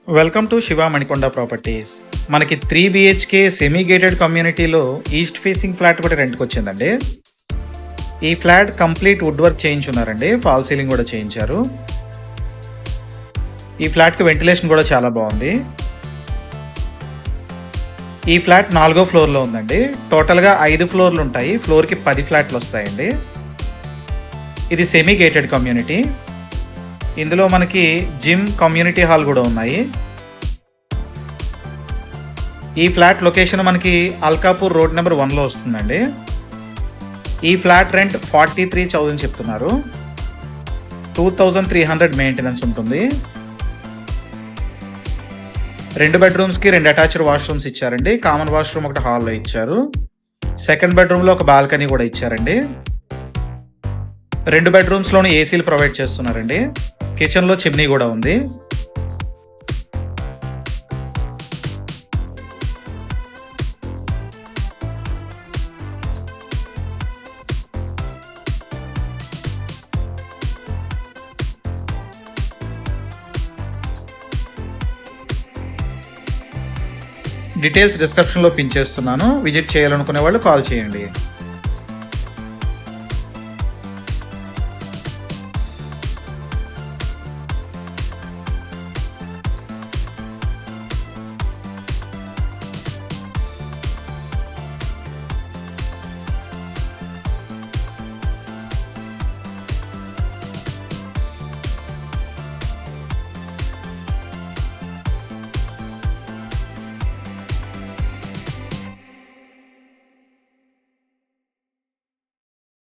Welcome to Shiva Manikonda properties. మనకి 3 BHK semi gated కమ్యూనిటీలో east facing flat కూడా రెంట్కి వచ్చిందండి. ఈ ఫ్లాట్ కంప్లీట్ వుడ్ వర్క్ చేయించున్నారండి, ఫాల్ సీలింగ్ కూడా చేయించారు. ఈ ఫ్లాట్కి వెంటిలేషన్ కూడా చాలా బాగుంది. ఈ ఫ్లాట్ 4వ ఫ్లోర్లో ఉందండి. టోటల్గా 5 ఫ్లోర్లు ఉంటాయి. ఫ్లోర్కి 10 ఫ్లాట్లు వస్తాయండి. ఇది సెమీ గేటెడ్ కమ్యూనిటీ. ఇందులో మనకి జిమ్, కమ్యూనిటీ హాల్ కూడా ఉన్నాయి. ఈ ఫ్లాట్ లొకేషన్ మనకి అల్కాపూర్ రోడ్ నెంబర్ 1లో వస్తుందండి. ఈ ఫ్లాట్ రెంట్ 43,000 చెప్తున్నారు. 2,300 మెయింటెనెన్స్ ఉంటుంది. 2 బెడ్రూమ్స్కి 2 అటాచ్డ్ వాష్రూమ్స్ ఇచ్చారండి. కామన్ వాష్రూమ్ ఒకటి హాల్లో ఇచ్చారు. సెకండ్ బెడ్రూమ్లో ఒక బాల్కనీ కూడా ఇచ్చారండి. 2 బెడ్రూమ్స్లోని ఏసీలు ప్రొవైడ్ చేస్తున్నారండి. కిచెన్లో చిమ్నీ కూడా ఉంది. డీటెయిల్స్ డిస్క్రిప్షన్లో పిన్ చేస్తున్నాను. విజిట్ చేయాలనుకునే వాళ్ళు కాల్ చేయండి.